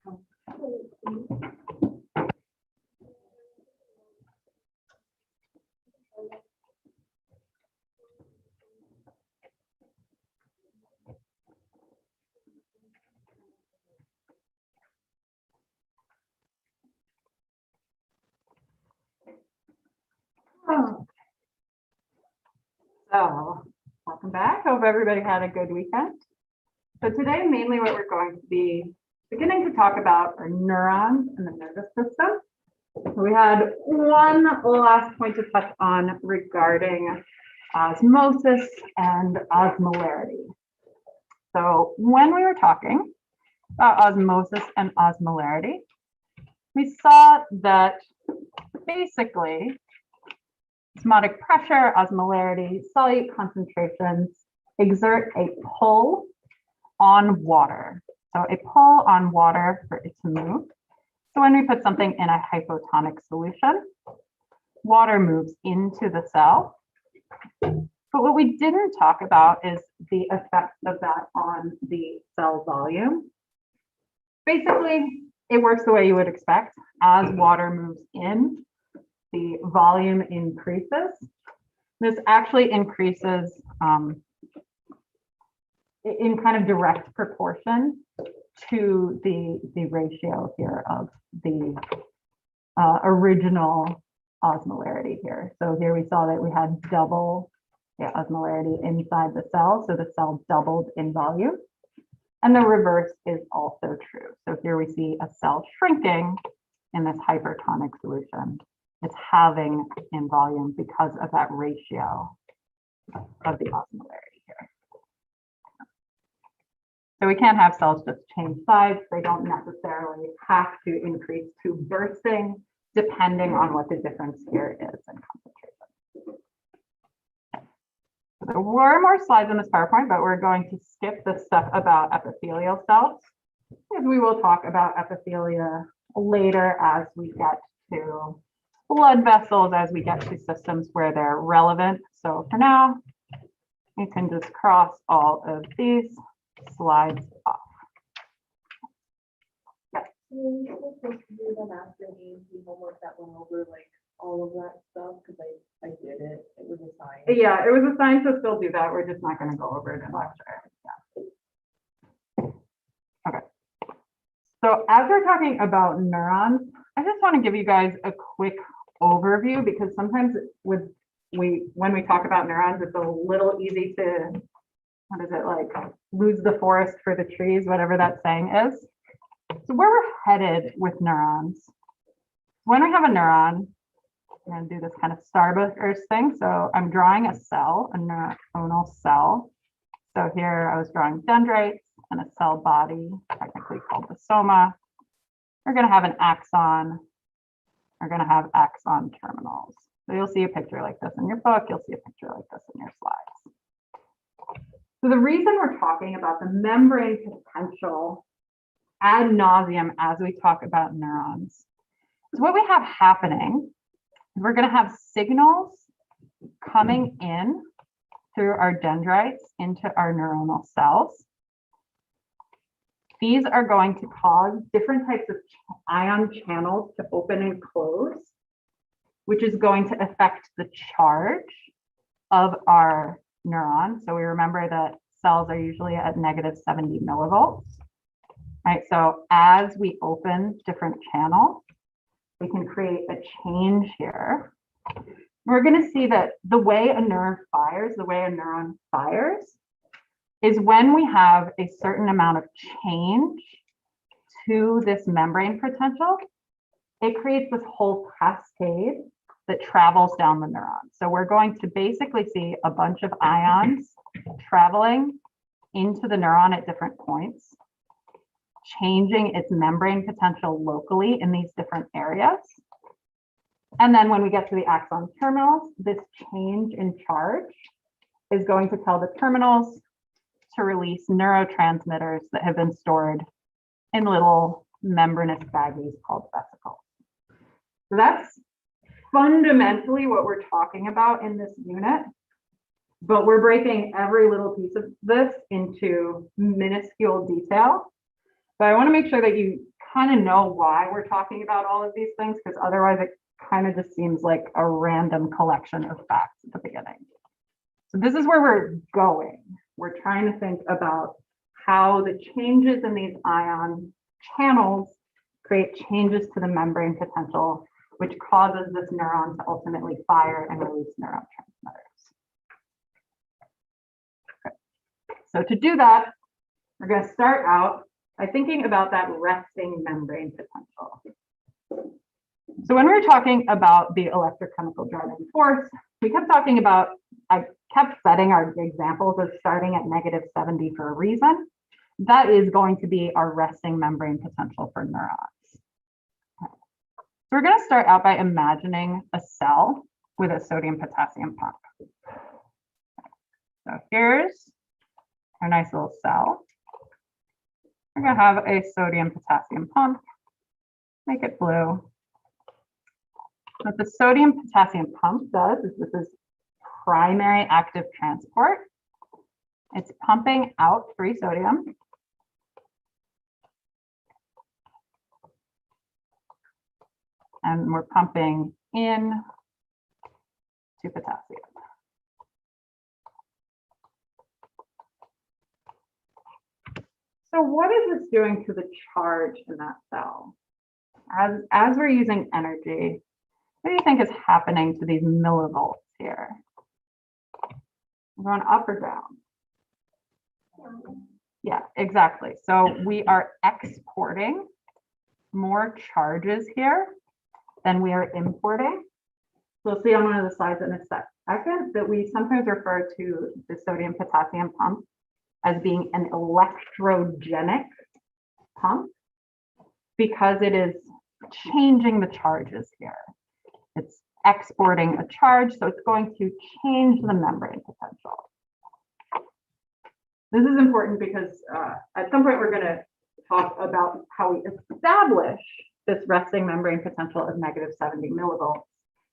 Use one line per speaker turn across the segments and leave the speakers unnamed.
So, welcome back. Hope everybody had a good weekend. So today, mainly what we're going to be beginning to talk about are neurons and the nervous system. So we had one last point to touch on regarding osmosis and osmolarity. So when we were talking about osmosis and osmolarity, we saw that basically osmotic pressure, osmolarity, solute concentrations exert a pull on water. So a pull on water for it to move. So when we put something in a hypotonic solution, water moves into the cell. But what we didn't talk about is the effect of that on the cell volume. Basically, it works the way you would expect. As water moves in, the volume increases. This actually increases in kind of direct proportion to the ratio here of the original osmolarity here. So here we saw that we had double osmolarity inside the cell, so the cell doubled in volume. And the reverse is also true. So here we see a cell shrinking in this hypertonic solution. It's halving in volume because of that ratio of the osmolarity here. So we can't have cells just change size. They don't necessarily have to increase to bursting, depending on what the difference here is in concentration. So there were more slides in this PowerPoint, but we're going to skip the stuff about epithelial cells, because we will talk about epithelia later as we get to blood vessels, as we get to systems where they're relevant. So for now, you can just cross all of these slides off. Yes.
We're supposed to do them after the homework that went over like all of that stuff, because I did it. It was assigned.
Yeah, it was assigned to still do that. We're just not going to go over it in lecture. Yeah. Okay. So as we're talking about neurons, I just want to give you guys a quick overview, because sometimes when we talk about neurons, it's a little easy to, what is it, like lose the forest for the trees, whatever that saying is. So where we're headed with neurons, when we have a neuron, I'm going to do this kind of Starburst thing. So I'm drawing a cell, a neuronal cell. So here I was drawing dendrites and a cell body, technically called the soma. We're going to have an axon. We're going to have axon terminals. So you'll see a picture like this in your book. You'll see a picture like this in your slides. So the reason we're talking about the membrane potential ad nauseum as we talk about neurons is what we have happening. We're going to have signals coming in through our dendrites into our neuronal cells. These are going to cause different types of ion channels to open and close, which is going to affect the charge of our neuron. So we remember that cells are usually at -70 millivolts, right? So as we open different channels, we can create a change here. We're going to see that the way a neuron fires, is when we have a certain amount of change to this membrane potential, it creates this whole cascade that travels down the neuron. So we're going to basically see a bunch of ions traveling into the neuron at different points, changing its membrane potential locally in these different areas. And then when we get to the axon terminals, this change in charge is going to tell the terminals to release neurotransmitters that have been stored in little membranous baggies called vesicles. So that's fundamentally what we're talking about in this unit, but we're breaking every little piece of this into minuscule detail. But I want to make sure that you kind of know why we're talking about all of these things, because otherwise it kind of just seems like a random collection of facts at the beginning. So this is where we're going. We're trying to think about how the changes in these ion channels create changes to the membrane potential, which causes this neuron to ultimately fire and release neurotransmitters. Okay. So to do that, we're going to start out by thinking about that resting membrane potential. So when we were talking about the electrochemical driving force, we kept talking about, I kept setting our examples as starting at -70 for a reason. That is going to be our resting membrane potential for neurons. Okay. So we're going to start out by imagining a cell with a sodium-potassium pump. So here's our nice little cell. We're going to have a sodium-potassium pump, make it blue. What the sodium-potassium pump does is this is primary active transport. It's pumping out free sodium. And we're pumping in to potassium. So what is this doing to the charge in that cell? As we're using energy, what do you think is happening to these millivolts here? We're going up or down? Yeah, exactly. So we are exporting more charges here than we are importing. We'll see on one of the slides in a second that we sometimes refer to the sodium potassium pump as being an electrogenic pump because it is changing the charges here. It's exporting a charge, so it's going to change the membrane potential. This is important because at some point we're going to talk about how we establish this resting membrane potential of -70 millivolts.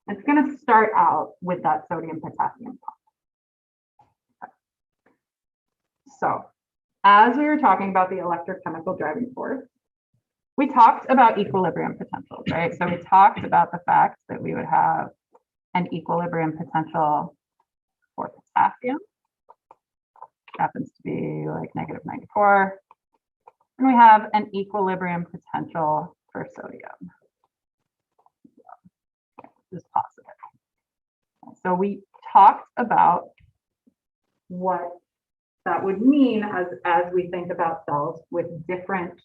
And it's going to start out with that sodium potassium pump. Okay. So as we were talking about the electrochemical driving force, we talked about equilibrium potentials, right? So we talked about the fact that we would have an equilibrium potential for potassium, happens to be like -94. And we have an equilibrium potential for sodium. This is positive. So we talked about what that would mean as we think about cells with different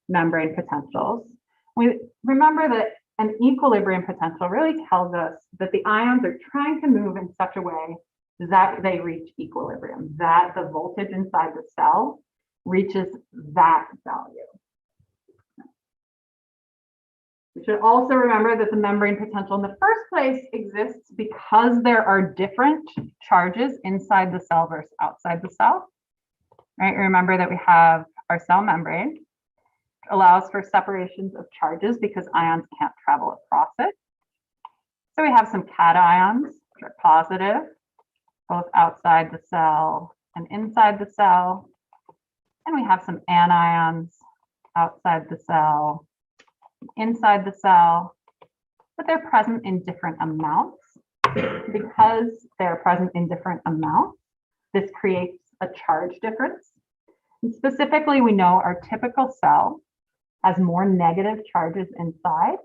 membrane potentials. We remember that an equilibrium potential really tells us that the ions are trying to move in such a way that they reach equilibrium, that the voltage inside the cell reaches that value. We should also remember that the membrane potential in the first place exists because there are different charges inside the cell versus outside the cell. Right? Remember that we have our cell membrane, which allows for separations of charges because ions can't travel across it. So we have some cations, which are positive, both outside the cell and inside the cell. And we have some anions outside the cell, inside the cell, but they're present in different amounts. Because they're present in different amounts, this creates a charge difference. And specifically, we know our typical cell has more negative charges inside,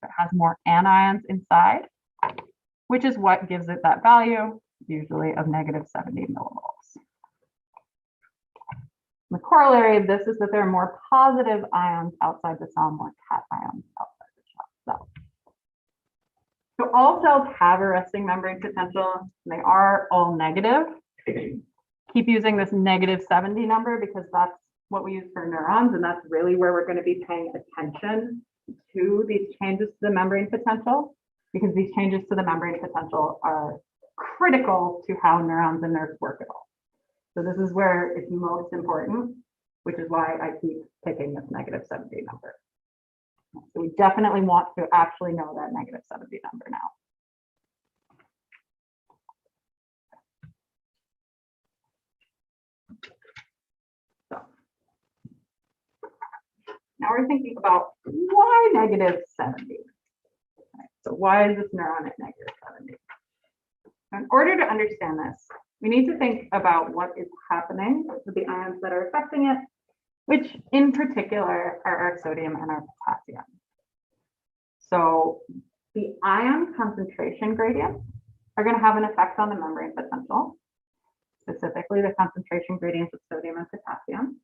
it has more anions inside, which is what gives it that value, usually of -70 millivolts. The corollary of this is that there are more positive ions outside the cell, more cations outside the cell. So all cells have a resting membrane potential. They are all negative. Keep using this -70 number because that's what we use for neurons, and that's really where we're going to be paying attention to these changes to the membrane potential, because these changes to the membrane potential are critical to how neurons and nerves work at all. So this is where it's most important, which is why I keep picking this -70 number. So we definitely want to actually know that -70 number now. So Now we're thinking about why negative 70. Right, so why is this neuron at negative 70? In order to understand this, we need to think about what is happening with the ions that are affecting it, which in particular are our sodium and our potassium. So the ion concentration gradients are going to have an effect on the membrane potential, specifically the concentration gradients of sodium and potassium.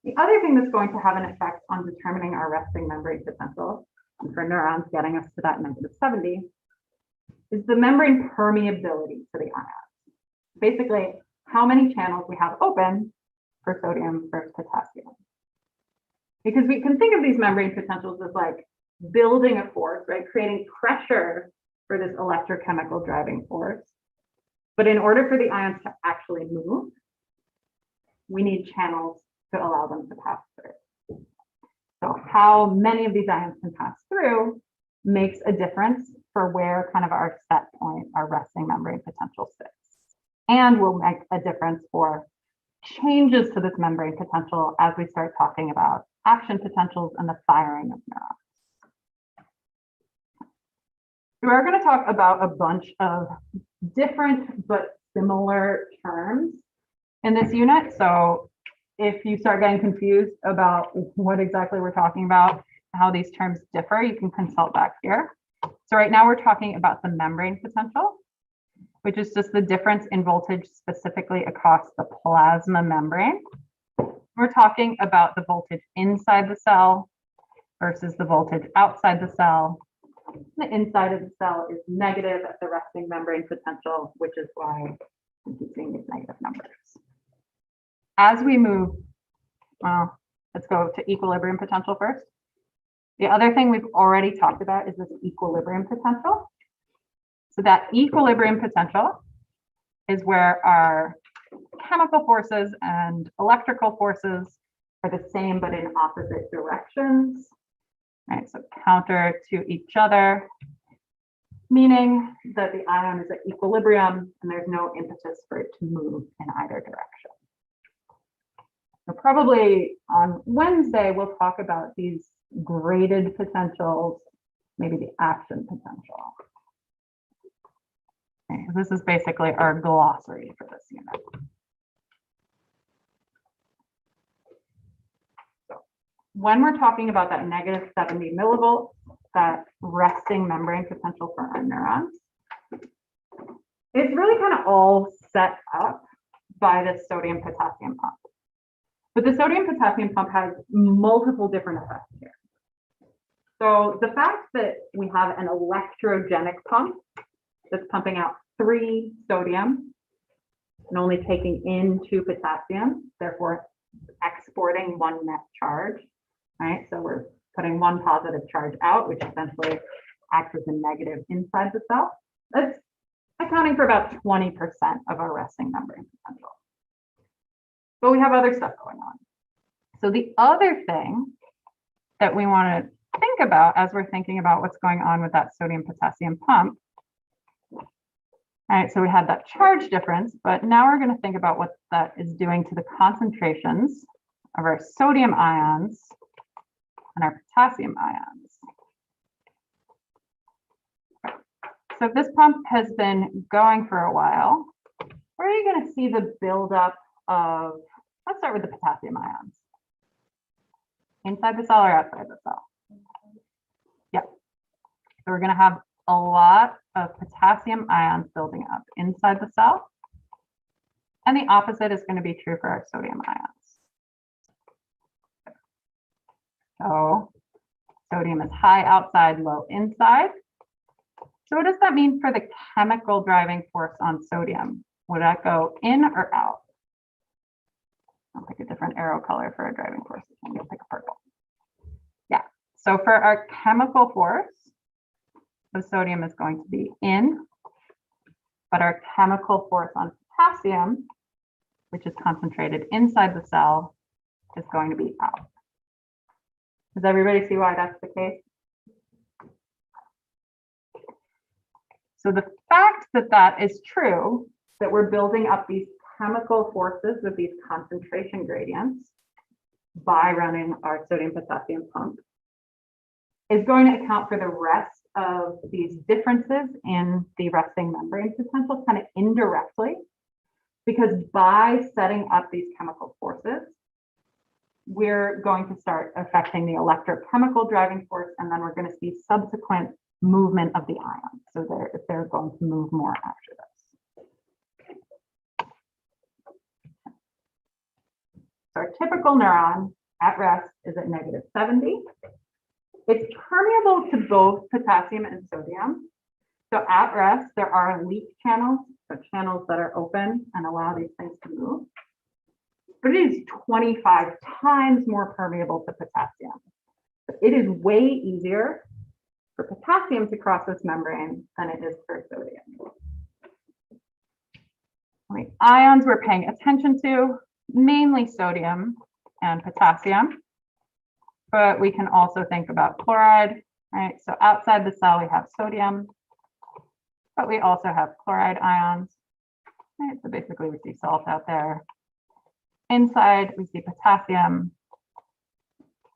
The other thing that's going to have an effect on determining our resting membrane potential, and for neurons getting us to that negative 70, is the membrane permeability to the ions. Basically, how many channels we have open for sodium versus potassium. Because we can think of these membrane potentials as like building a force, right? Creating pressure for this electrochemical driving force. But in order for the ions to actually move, we need channels to allow them to pass through. So how many of these ions can pass through makes a difference for where kind of our set point, our resting membrane potential sits. And will make a difference for changes to this membrane potential as we start talking about action potentials and the firing of neurons. We're going to talk about a bunch of different but similar terms in this unit. So if you start getting confused about what exactly we're talking about, how these terms differ, you can consult back here. So right now we're talking about the membrane potential, which is just the difference in voltage specifically across the plasma membrane. We're talking about the voltage inside the cell versus the voltage outside the cell. The inside of the cell is negative at the resting membrane potential, which is why we keep seeing these negative numbers. As we move, well, let's go to equilibrium potential first. The other thing we've already talked about is this equilibrium potential. So that equilibrium potential is where our chemical forces and electrical forces are the same but in opposite directions. Right, so counter to each other, meaning that the ion is at equilibrium and there's no impetus for it to move in either direction. So probably on Wednesday, we'll talk about these graded potentials, maybe the action potential. Okay, this is basically our glossary for this unit. So when we're talking about that negative 70 millivolts, that resting membrane potential for our neurons, it's really kind of all set up by this sodium potassium pump. But the sodium potassium pump has multiple different effects here. So the fact that we have an electrogenic pump that's pumping out 3 sodium and only taking in 2 potassium, therefore exporting 1 net charge, right? So we're putting 1 positive charge out, which essentially acts as a negative inside the cell. That's accounting for about 20% of our resting membrane potential. But we have other stuff going on. So the other thing that we want to think about as we're thinking about what's going on with that sodium potassium pump. All right, so we had that charge difference, but now we're going to think about what that is doing to the concentrations of our sodium ions and our potassium ions. So if this pump has been going for a while, where are you going to see the buildup of, let's start with the potassium ions. Inside the cell or outside the cell? Yep. So we're going to have a lot of potassium ions building up inside the cell. And the opposite is going to be true for our sodium ions. So sodium is high outside, low inside. So what does that mean for the chemical driving force on sodium? Would that go in or out? I'll pick a different arrow color for a driving force. I'm going to pick a purple. Yeah. So for our chemical force, the sodium is going to be in, but our chemical force on potassium, which is concentrated inside the cell, is going to be out. Does everybody see why that's the case? So the fact that that is true, that we're building up these chemical forces with these concentration gradients, by running our sodium potassium pump is going to account for the rest of these differences in the resting membrane potential kind of indirectly, because by setting up these chemical forces, we're going to start affecting the electrochemical driving force, and then we're going to see subsequent movement of the ions. So they're going to move more after this. So our typical neuron at rest is at -70. It's permeable to both potassium and sodium. So at rest, there are leak channels, so channels that are open and allow these things to move. But it is 25 times more permeable to potassium. So it is way easier for potassium to cross this membrane than it is for sodium. The ions we're paying attention to, mainly sodium and potassium, but we can also think about chloride, right? So outside the cell, we have sodium, but we also have chloride ions, right? So basically we see salt out there. Inside, we see potassium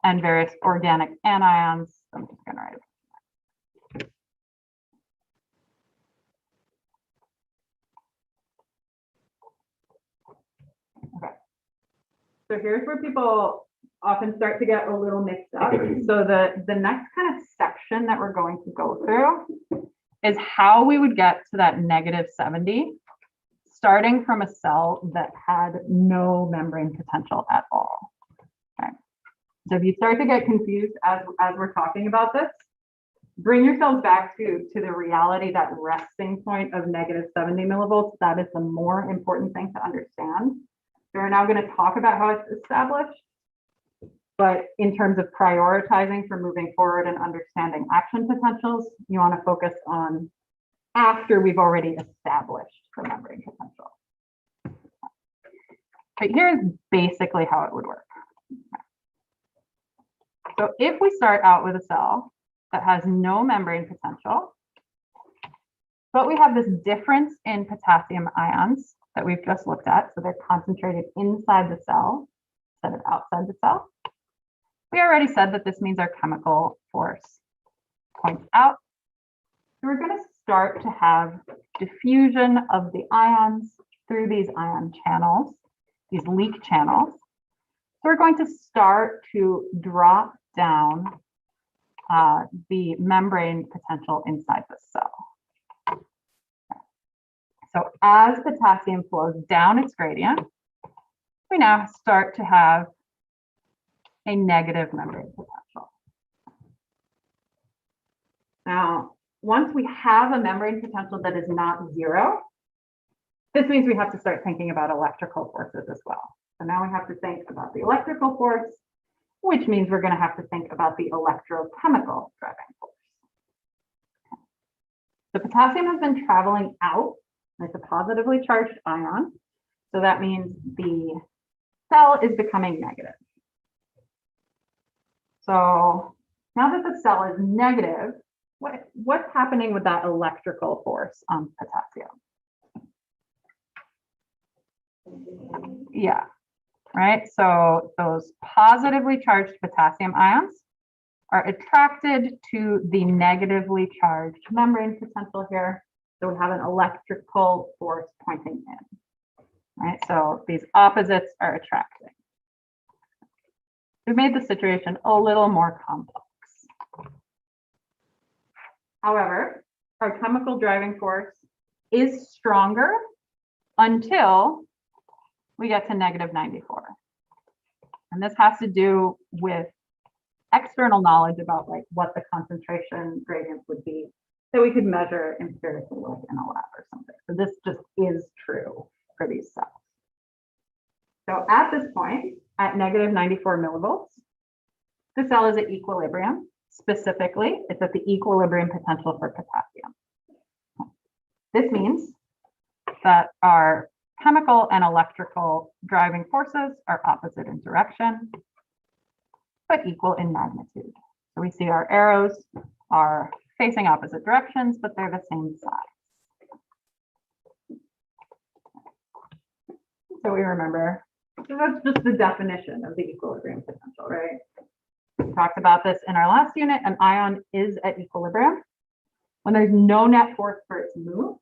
and various organic anions. So I'm just going to write it. Okay. So here's where people often start to get a little mixed up. So the next kind of section that we're going to go through is how we would get to that -70, starting from a cell that had no membrane potential at all. Okay. So if you start to get confused as we're talking about this, bring yourselves back to the reality that resting point of -70 millivolts, that is the more important thing to understand. So we're now going to talk about how it's established, but in terms of prioritizing for moving forward and understanding action potentials, you want to focus on after we've already established the membrane potential. But here's basically how it would work. So if we start out with a cell that has no membrane potential, but we have this difference in potassium ions that we've just looked at, so they're concentrated inside the cell instead of outside the cell. We already said that this means our chemical force points out. So we're going to start to have diffusion of the ions through these ion channels, these leak channels. So we're going to start to drop down the membrane potential inside the cell. So as potassium flows down its gradient, we now start to have a negative membrane potential. Now, once we have a membrane potential that is not zero, this means we have to start thinking about electrical forces as well. So now we have to think about the electrical force, which means we're going to have to think about the electrochemical driving force. The potassium has been traveling out. It's a positively charged ion. So that means the cell is becoming negative. So now that the cell is negative, what's happening with that electrical force on potassium? Yeah, right. So those positively charged potassium ions are attracted to the negatively charged membrane potential here. So we have an electrical force pointing in, right? So these opposites are attracting. We've made the situation a little more complex. However, our chemical driving force is stronger until we get to -94. And this has to do with external knowledge about like what the concentration gradients would be that we could measure empirically like in a lab or something. So this just is true for these cells. So at this point, at -94 millivolts, the cell is at equilibrium. Specifically, it's at the equilibrium potential for potassium. This means that our chemical and electrical driving forces are opposite in direction, but equal in magnitude. So we see our arrows are facing opposite directions, but they're the same size. So we remember So that's just the definition of the equilibrium potential, right? We talked about this in our last unit. An ion is at equilibrium when there's no net force for it to move,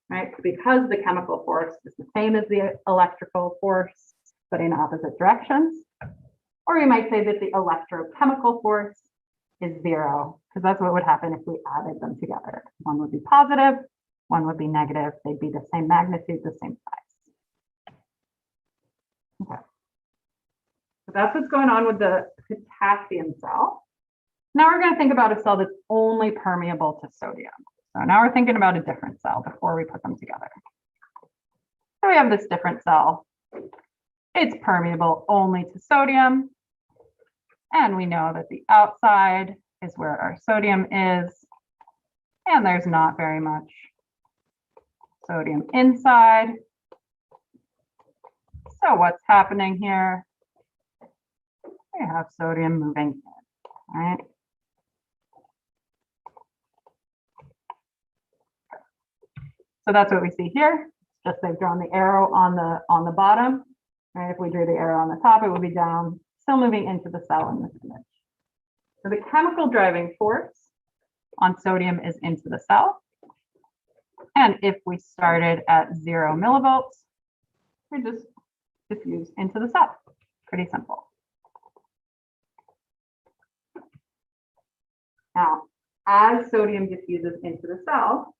right? Because the chemical force is the same as the electrical force, but in opposite directions. Or you might say that the electrochemical force is zero, because that's what would happen if we added them together. One would be positive, one would be negative. They'd be the same magnitude, the same size. Okay. So that's what's going on with the potassium cell. Now we're going to think about a cell that's only permeable to sodium. So now we're thinking about a different cell before we put them together. So we have this different cell. It's permeable only to sodium. And we know that the outside is where our sodium is. And there's not very much sodium inside. So what's happening here? We have sodium moving in, right? So that's what we see here. Just they've drawn the arrow on the bottom. Right? If we drew the arrow on the top, it would be down, still moving into the cell in this image. So the chemical driving force on sodium is into the cell. And if we started at 0 millivolts, we just diffuse into the cell. Pretty simple. Now, as sodium diffuses into the cell,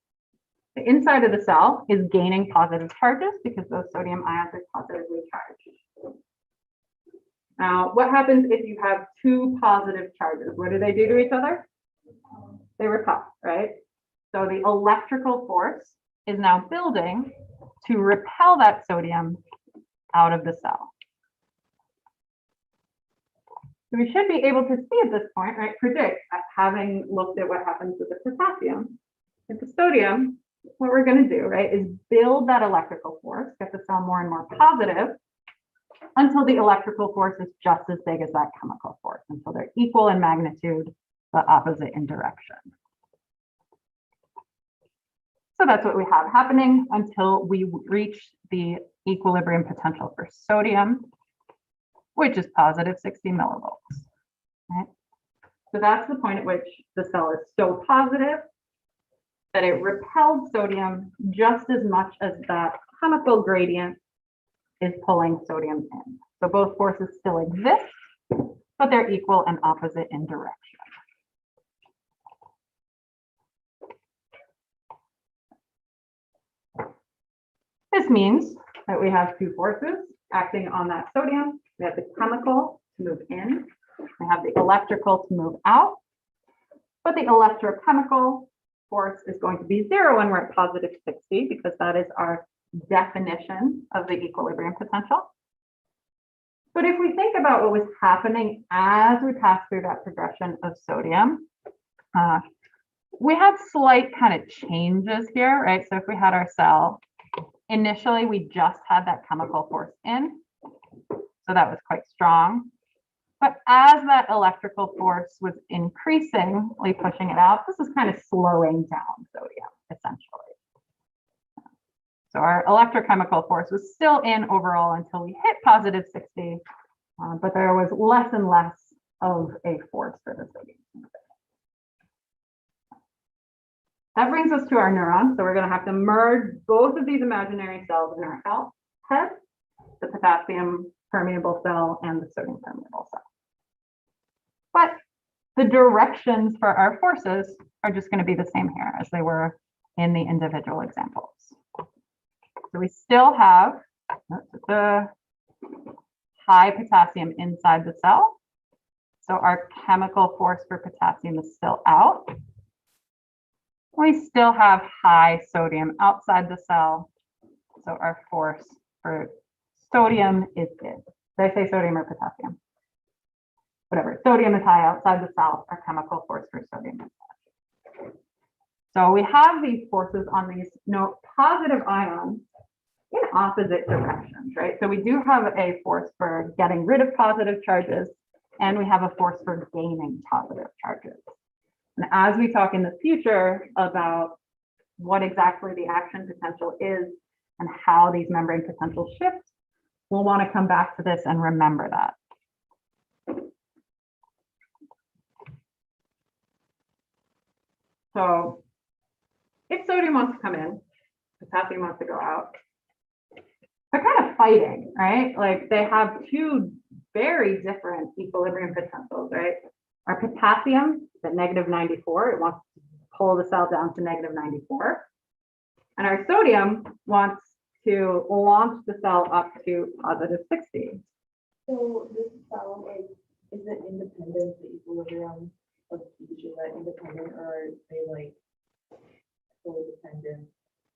the inside of the cell is gaining positive charges because those sodium ions are positively charged. Now, what happens if you have two positive charges? What do they do to each other? They repel, right? So the electrical force is now building to repel that sodium out of the cell. So we should be able to see at this point, right, predict, having looked at what happens with the potassium. With the sodium, what we're going to do, right, is build that electrical force, get the cell more and more positive until the electrical force is just as big as that chemical force, until they're equal in magnitude, but opposite in direction. So that's what we have happening until we reach the equilibrium potential for sodium, which is positive 60 millivolts. Right? So that's the point at which the cell is so positive that it repelled sodium just as much as that chemical gradient is pulling sodium in. So both forces still exist, but they're equal and opposite in direction. This means that we have two forces acting on that sodium. We have the chemical to move in, we have the electrical to move out, but the electrochemical force is going to be 0 when we're at positive 60 because that is our definition of the equilibrium potential. But if we think about what was happening as we passed through that progression of sodium, we had slight kind of changes here, right? So if we had our cell, initially we just had that chemical force in, so that was quite strong. But as that electrical force was increasingly pushing it out, this is kind of slowing down sodium, essentially. So our electrochemical force was still in overall until we hit positive 60, but there was less and less of a force for the sodium. That brings us to our neurons. So we're going to have to merge both of these imaginary cells in our cell head, the potassium permeable cell and the sodium permeable cell. But the directions for our forces are just going to be the same here as they were in the individual examples. So we still have the high potassium inside the cell. So our chemical force for potassium is still out. We still have high sodium outside the cell. So our force for sodium is in. Did I say sodium or potassium? Whatever, sodium is high outside the cell, our chemical force for sodium is high. So we have these forces on these positive ions in opposite directions, right? So we do have a force for getting rid of positive charges, and we have a force for gaining positive charges. And as we talk in the future about what exactly the action potential is and how these membrane potentials shift, we'll want to come back to this and remember that. So if sodium wants to come in, potassium wants to go out, they're kind of fighting, right? Like they have two very different equilibrium potentials, right? Our potassium is at -94, it wants to pull the cell down to -94. And our sodium wants to launch the cell up to +60.
So this cell is it independent, the equilibrium of each? Is that independent, or are they like co-dependent?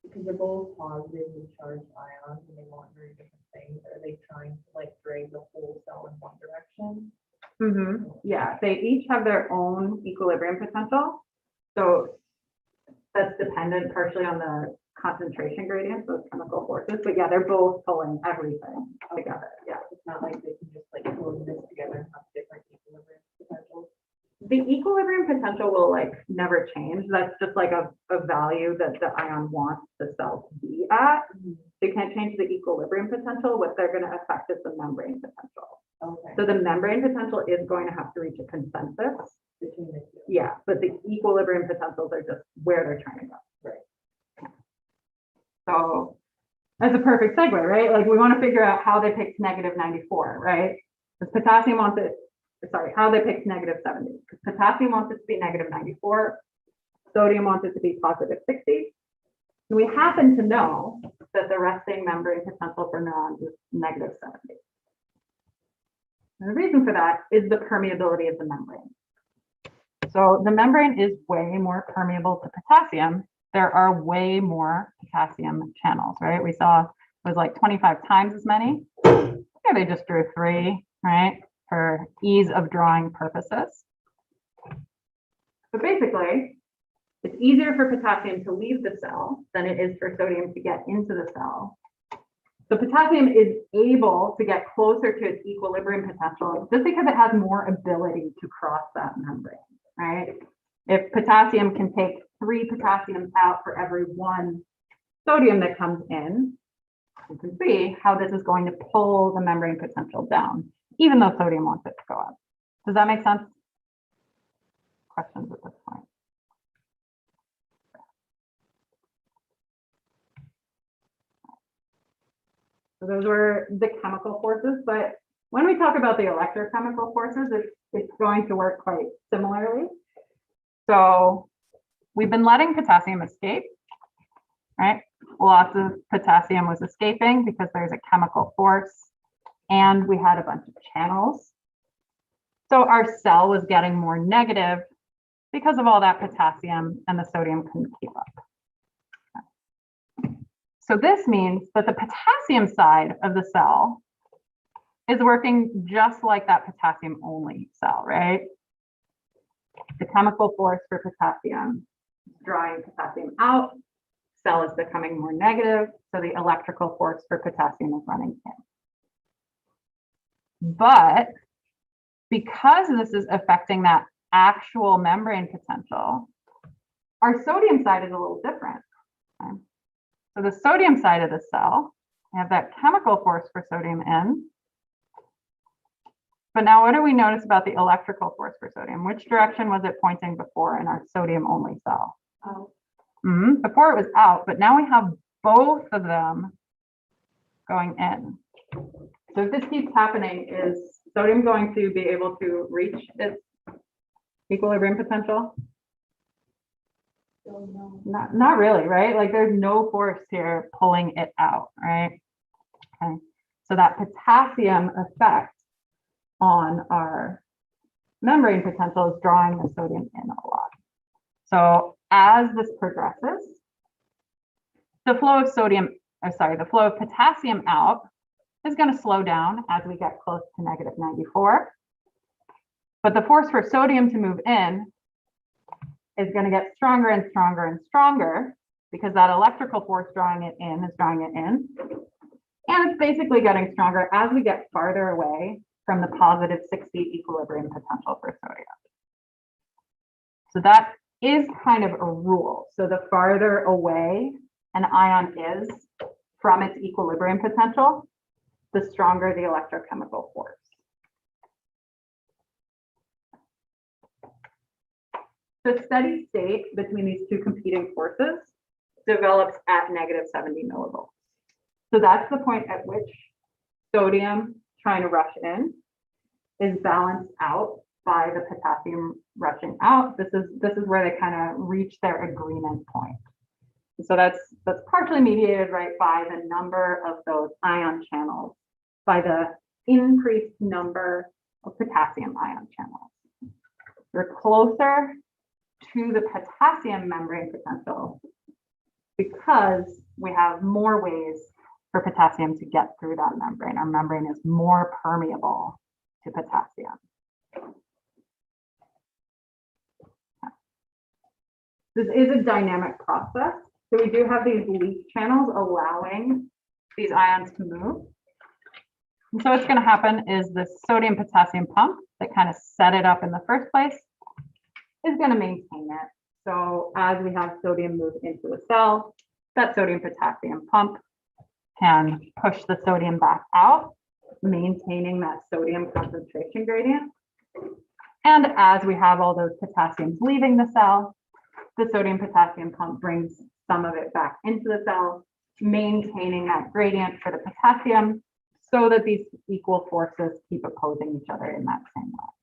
Because they're both positively charged ions and they want very different things. Are they trying to like drag the whole cell in one direction?
Yeah, they each have their own equilibrium potential. So that's dependent partially on the concentration gradient, those chemical forces. But yeah, they're both pulling everything together. Yeah.
It's not like they can just like pull this together and have different equilibrium potentials.
The equilibrium potential will like never change. That's just like a value that the ion wants the cell to be at. So you can't change the equilibrium potential. What they're going to affect is the membrane potential.
Okay.
So the membrane potential is going to have to reach a consensus
Between the two.
Yeah, but the equilibrium potentials are just where they're trying to go.
Right.
So that's a perfect segue, right? Like we want to figure out how they picked -94, right? Because potassium wants it, sorry, how they picked -70. Because potassium wants it to be -94, sodium wants it to be +60. And we happen to know that the resting membrane potential for neurons is -70. And the reason for that is the permeability of the membrane. So the membrane is way more permeable to potassium. There are way more potassium channels, right? We saw it was like 25 times as many. Here they just drew 3, right? For ease of drawing purposes. But basically, it's easier for potassium to leave the cell than it is for sodium to get into the cell. So potassium is able to get closer to its equilibrium potential just because it has more ability to cross that membrane. Right? If potassium can take 3 potassiums out for every 1 sodium that comes in, you can see how this is going to pull the membrane potential down, even though sodium wants it to go up. Does that make sense? Questions at this point? So those were the chemical forces, but when we talk about the electrochemical forces, it's going to work quite similarly. So we've been letting potassium escape, right? Lots of potassium was escaping because there's a chemical force and we had a bunch of channels. So our cell was getting more negative because of all that potassium and the sodium couldn't keep up. So this means that the potassium side of the cell is working just like that potassium only cell, right? The chemical force for potassium is drawing potassium out, cell is becoming more negative, so the electrical force for potassium is running in. But because this is affecting that actual membrane potential, our sodium side is a little different. Okay? So the sodium side of the cell, I have that chemical force for sodium in. But now what do we notice about the electrical force for sodium? Which direction was it pointing before in our sodium only cell?
Out.
Before it was out, but now we have both of them going in. So if this keeps happening, is sodium going to be able to reach its equilibrium potential?
No.
Not really, right? Like there's no force here pulling it out, right? Okay. So that potassium effect on our membrane potential is drawing the sodium in a lot. So as this progresses, the flow of the flow of potassium out is going to slow down as we get close to -94. But the force for sodium to move in is going to get stronger and stronger and stronger because that electrical force drawing it in is drawing it in. And it's basically getting stronger as we get farther away from the +60 equilibrium potential for sodium. So that is kind of a rule. So the farther away an ion is from its equilibrium potential, the stronger the electrochemical force. The steady state between these two competing forces develops at -70 millivolts. So that's the point at which sodium trying to rush in is balanced out by the potassium rushing out. This is where they kind of reach their agreement point. So that's partially mediated, right, by the number of those ion channels, by the increased number of potassium ion channels. We're closer to the potassium membrane potential because we have more ways for potassium to get through that membrane. Our membrane is more permeable to potassium. This is a dynamic process. So we do have these leak channels allowing these ions to move. And so what's going to happen is this sodium potassium pump that kind of set it up in the first place is going to maintain it. So as we have sodium move into a cell, that sodium potassium pump can push the sodium back out, maintaining that sodium concentration gradient. And as we have all those potassiums leaving the cell, the sodium potassium pump brings some of it back into the cell, maintaining that gradient for the potassium so that these equal forces keep opposing each other in that same way.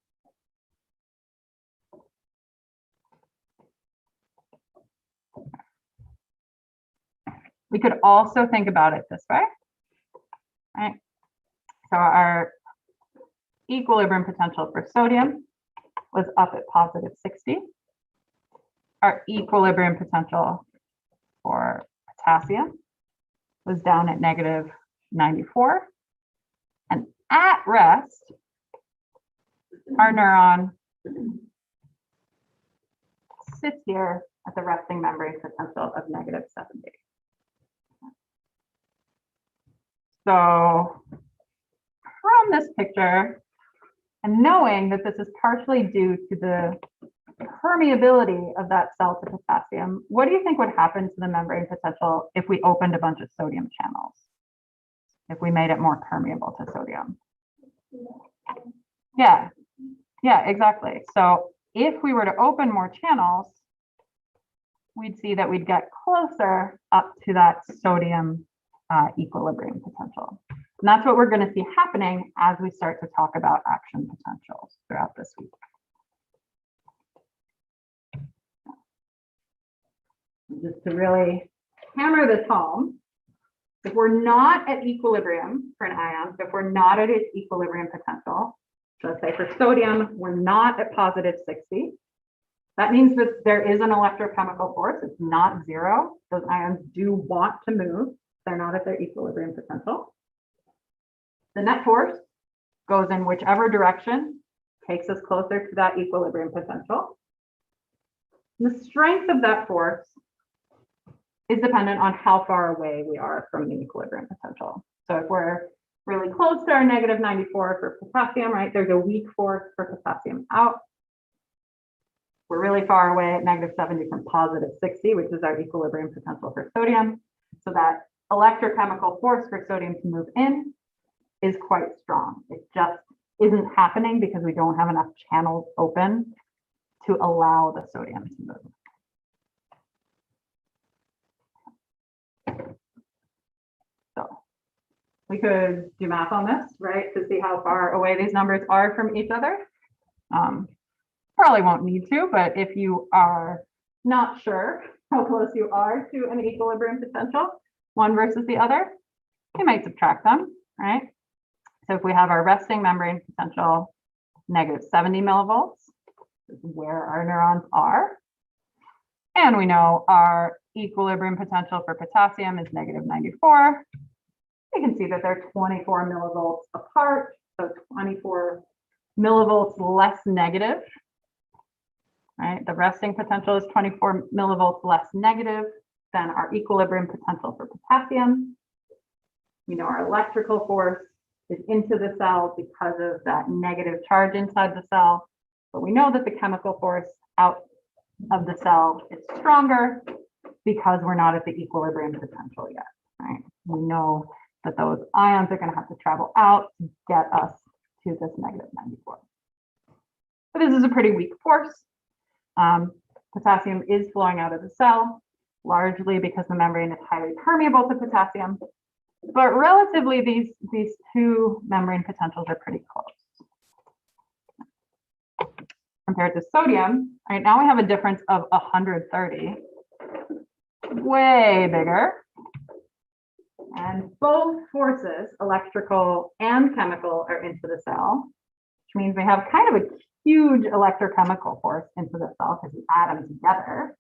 We could also think about it this way, right? So our equilibrium potential for sodium was up at +60. Our equilibrium potential for potassium was down at -94. And at rest, our neuron sits here at the resting membrane potential of -70. So from this picture, and knowing that this is partially due to the permeability of that cell to potassium, what do you think would happen to the membrane potential if we opened a bunch of sodium channels? If we made it more permeable to sodium? Yeah, exactly. So if we were to open more channels, we'd see that we'd get closer up to that sodium equilibrium potential. And that's what we're going to see happening as we start to talk about action potentials throughout this week. Just to really hammer this home, if we're not at equilibrium for an ion, so if we're not at its equilibrium potential, so let's say for sodium, we're not at +60, that means that there is an electrochemical force. It's not zero. Those ions do want to move. They're not at their equilibrium potential. The net force goes in whichever direction takes us closer to that equilibrium potential. And the strength of that force is dependent on how far away we are from the equilibrium potential. So if we're really close to our -94 for potassium, right, there's a weak force for potassium out. We're really far away at -70 from +60, which is our equilibrium potential for sodium. So that electrochemical force for sodium to move in is quite strong. It just isn't happening because we don't have enough channels open to allow the sodium to move. So we could do math on this, right, to see how far away these numbers are from each other. Probably won't need to, but if you are not sure how close you are to an equilibrium potential, one versus the other, you might subtract them, right? So if we have our resting membrane potential -70 millivolts, this is where our neurons are, and we know our equilibrium potential for potassium is -94, you can see that they're 24 millivolts apart, so 24 millivolts less negative, right? The resting potential is 24 millivolts less negative than our equilibrium potential for potassium. We know our electrical force is into the cell because of that negative charge inside the cell, but we know that the chemical force out of the cell is stronger because we're not at the equilibrium potential yet, right? We know that those ions are going to have to travel out to get us to this negative 94. But this is a pretty weak force. Potassium is flowing out of the cell, largely because the membrane is highly permeable to potassium. But relatively, these two membrane potentials are pretty close. Compared to sodium, right now we have a difference of 130, way bigger. And both forces, electrical and chemical, are into the cell, which means we have kind of a huge electrochemical force into the cell because we add them together.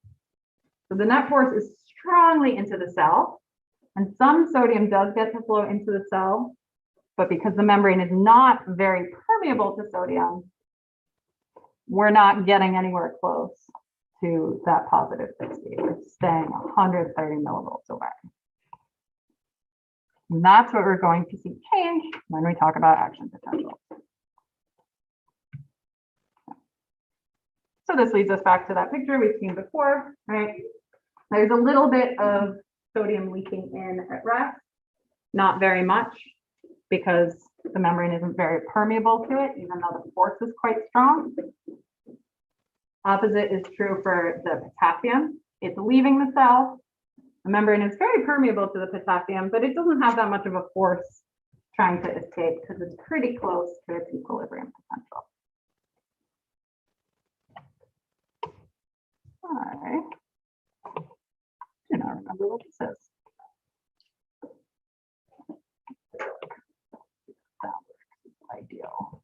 So the net force is strongly into the cell, and some sodium does get to flow into the cell, but because the membrane is not very permeable to sodium, we're not getting anywhere close to that positive 60. We're staying 130 millivolts away. And that's what we're going to see change when we talk about action potential. So this leads us back to that picture we've seen before, right? There's a little bit of sodium leaking in at rest, not very much, because the membrane isn't very permeable to it, even though the force is quite strong. Opposite is true for the potassium. It's leaving the cell. The membrane is very permeable to the potassium, but it doesn't have that much of a force trying to escape because it's pretty close to its equilibrium potential. I do not remember what this is. That works ideal.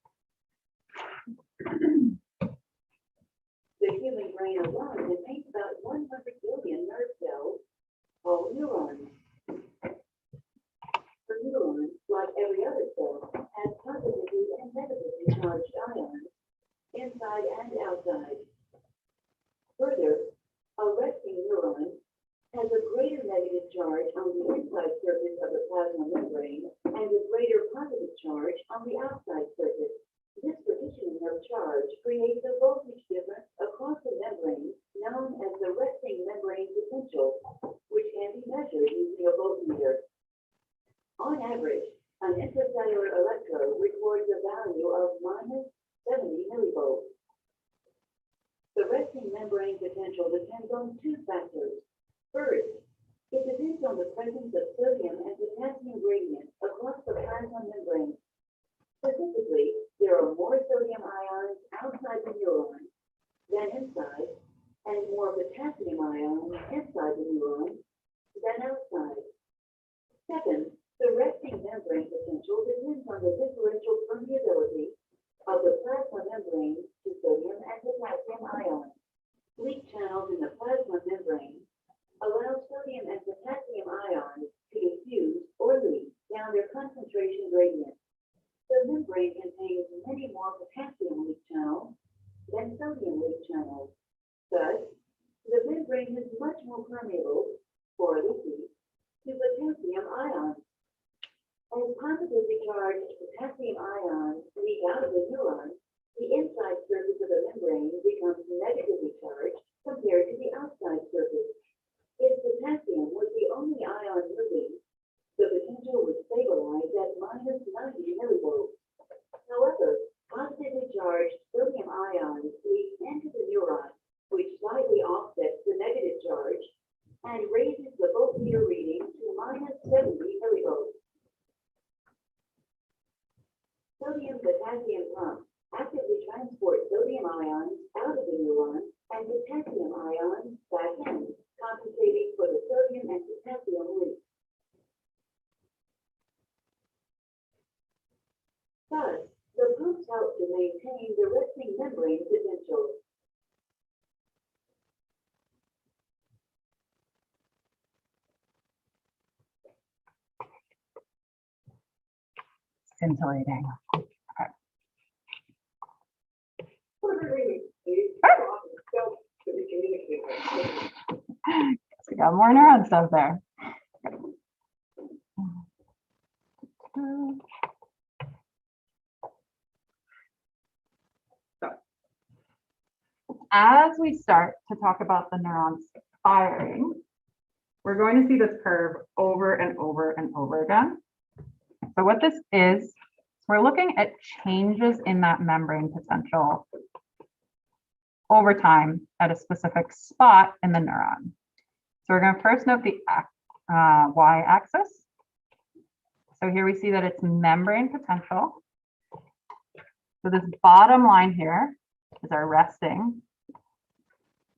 The human brain alone contains about 100 billion nerve cells, called neurons. The neuron, like every other cell, has positively and negatively charged ions, inside and outside. Further, a resting neuron has a greater negative charge on the inside surface of the plasma membrane and a greater positive charge on the outside surface. This partitioning of charge creates a voltage difference across the membrane known as the resting membrane potential, which can be measured using a voltmeter. On average, an intracellular electrode records a value of -70 millivolts. The resting membrane potential depends on two factors. First, it depends on the presence of sodium and potassium gradients across the plasma membrane. Specifically, there are more sodium ions outside the neuron than inside, and more potassium ions inside the neuron than outside. Second, the resting membrane potential depends on the differential permeability of the plasma membrane to sodium and potassium ions. Leak channels in the plasma membrane allow sodium and potassium ions to diffuse or leak down their concentration gradient. The membrane contains many more potassium leak channels than sodium leak channels. Thus, the membrane is much more permeable, or leaky, to potassium ions. As positively charged potassium ions leak out of the neuron, the inside surface of the membrane becomes negatively charged compared to the outside surface. If potassium was the only ion moving, the potential would stabilize at -90 millivolts. However, positively charged sodium ions leak into the neuron, which slightly offsets the negative charge and raises the voltmeter reading to -70 millivolts. Sodium-potassium pumps actively transport sodium ions out of the neuron and potassium ions back in, compensating for the sodium and potassium leak. Thus, the pumps help to maintain the resting membrane potential.
Scintillating. Guess we got more neuron stuff there. So, as we start to talk about the neurons firing, we're going to see this curve over and over and over again. So what this is, we're looking at changes in that membrane potential over time at a specific spot in the neuron. So we're going to first note the y-axis. So here we see that it's membrane potential. So this bottom line here is our resting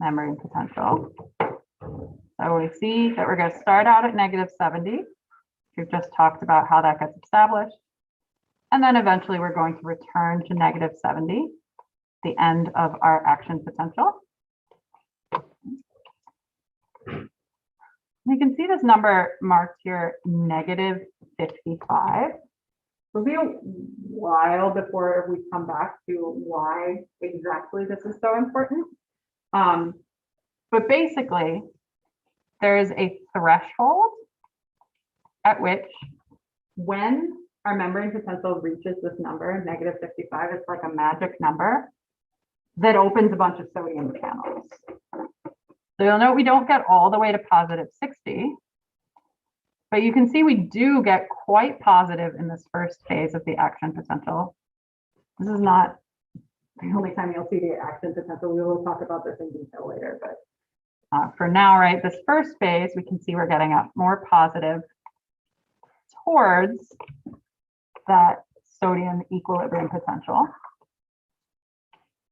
membrane potential. So we see that we're going to start out at -70. We've just talked about how that gets established. And then eventually we're going to return to -70, the end of our action potential. You can see this number marked here, -55. It'll be a while before we come back to why exactly this is so important. But basically, there is a threshold at which when our membrane potential reaches this number, -55, it's like a magic number that opens a bunch of sodium channels. So you'll note we don't get all the way to +60, but you can see we do get quite positive in this first phase of the action potential. This is not the only time you'll see the action potential. We will talk about this in detail later, but for now, right, this first phase, we can see we're getting up more positive towards that sodium equilibrium potential.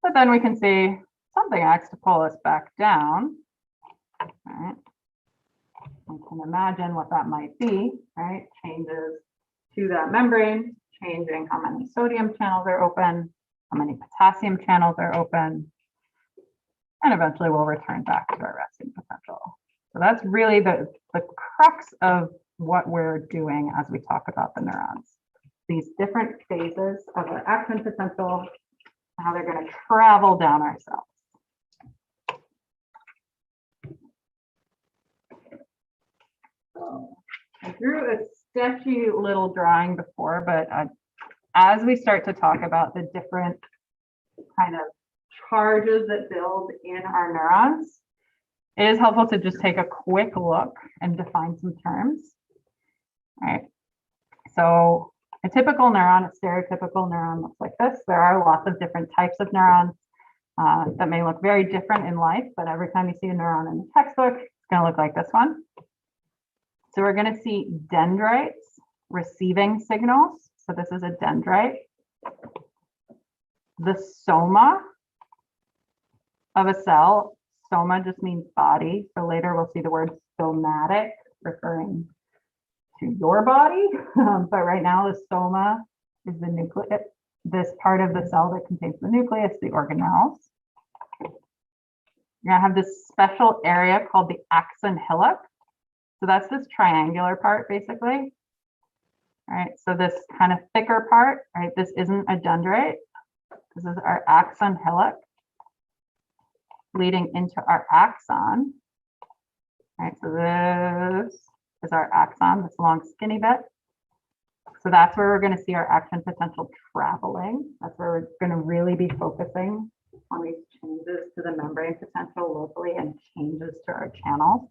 But then we can see something acts to pull us back down. Right. We can imagine what that might be, right? Changes to that membrane, changing how many sodium channels are open, how many potassium channels are open, and eventually we'll return back to our resting potential. So that's really the crux of what we're doing as we talk about the neurons. These different phases of our action potential, how they're going to travel down our cells. So I drew a sketchy little drawing before, but as we start to talk about the different kind of charges that build in our neurons, it is helpful to just take a quick look and define some terms. All right. So a typical neuron, a stereotypical neuron looks like this. There are lots of different types of neurons that may look very different in life, but every time you see a neuron in the textbook, it's going to look like this one. So we're going to see dendrites receiving signals. So this is a dendrite. The soma of a cell, soma just means body. So later we'll see the word somatic referring to your body. But right now the soma is the nucleus, this part of the cell that contains the nucleus, the organelles. You're gonna have this special area called the axon hillock. So that's this triangular part basically. All right, so this kind of thicker part, right? This isn't a dendrite. This is our axon hillock leading into our axon. All right, so this is our axon, this long skinny bit. So that's where we're going to see our action potential traveling. That's where we're going to really be focusing on these changes to the membrane potential locally and changes to our channels.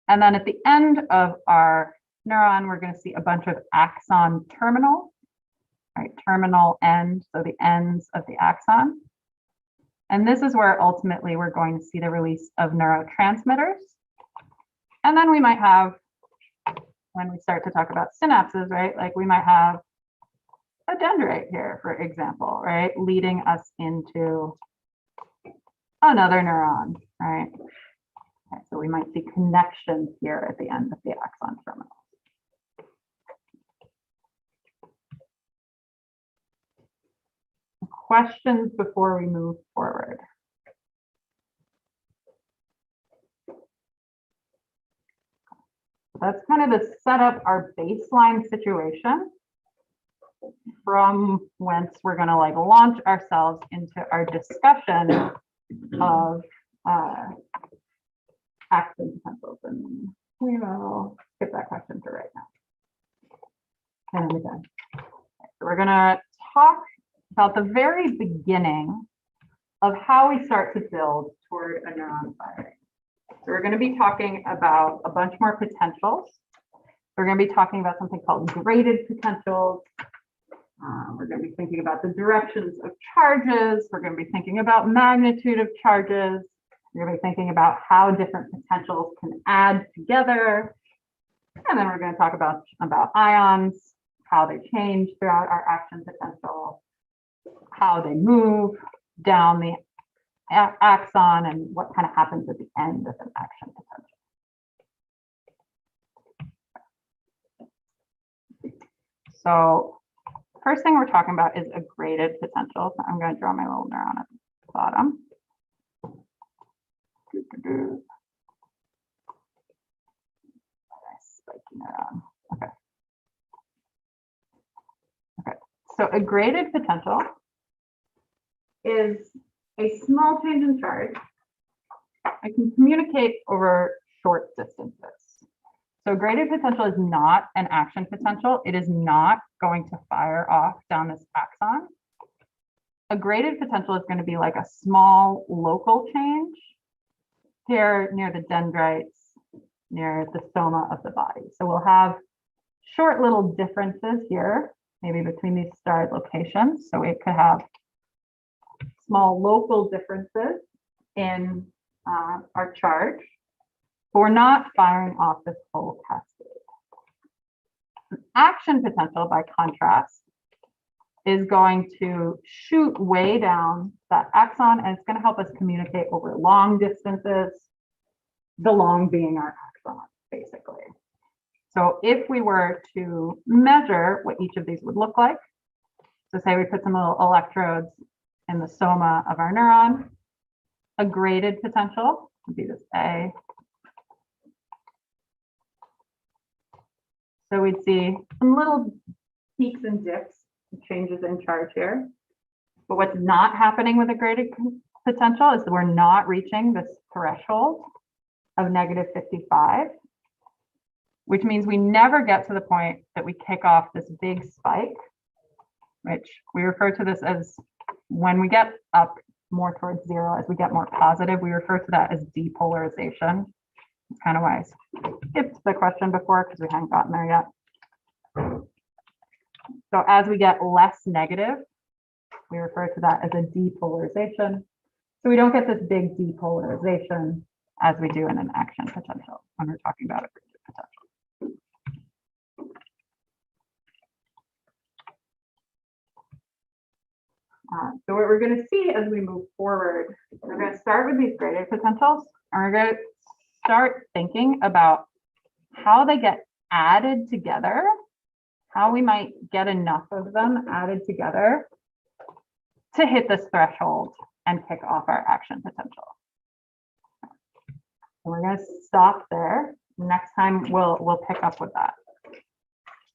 And then at the end of our neuron, we're going to see a bunch of axon terminals, right? Terminal end, so the ends of the axon. And this is where ultimately we're going to see the release of neurotransmitters. And then we might have, when we start to talk about synapses, right? Like we might have a dendrite here, for example, right? Leading us into another neuron, right? Okay, so we might see connections here at the end of the axon terminal. Questions before we move forward? That's kind of to set up our baseline situation from whence we're going to like launch ourselves into our discussion of action potentials. And we will skip that question for right now. And again, so we're going to talk about the very beginning of how we start to build toward a neuron firing. So we're going to be talking about a bunch more potentials. We're going to be talking about something called graded potentials. We're going to be thinking about the directions of charges. We're going to be thinking about magnitude of charges. We're going to be thinking about how different potentials can add together. And then we're going to talk about ions, how they change throughout our action potential, how they move down the axon, and what kind of happens at the end of an action potential. So first thing we're talking about is a graded potential. So I'm going to draw my little neuron at the bottom. Spiky neuron. Okay. So a graded potential is a small change in charge. I can communicate over short distances. So graded potential is not an action potential. It is not going to fire off down this axon. A graded potential is going to be like a small local change here near the dendrites, near the soma of the body. So we'll have short little differences here, maybe between these starred locations. So it could have small local differences in our charge, but we're not firing off this whole cascade. An action potential, by contrast, is going to shoot way down that axon, and it's going to help us communicate over long distances, the long being our axon, basically. So if we were to measure what each of these would look like, so say we put some little electrodes in the soma of our neuron, a graded potential would be this A. So we'd see some little peaks and dips, changes in charge here. But what's not happening with a graded potential is that we're not reaching this threshold of -55, which means we never get to the point that we kick off this big spike, which we refer to this as when we get up more towards zero, as we get more positive, we refer to that as depolarization. It's kind of why I skipped the question before because we hadn't gotten there yet. So as we get less negative, we refer to that as a depolarization. So we don't get this big depolarization as we do in an action potential when we're talking about a graded potential. So what we're going to see as we move forward, we're going to start with these graded potentials, and we're going to start thinking about how they get added together, how we might get enough of them added together to hit this threshold and kick off our action potential. And we're going to stop there. Next time we'll pick up with that.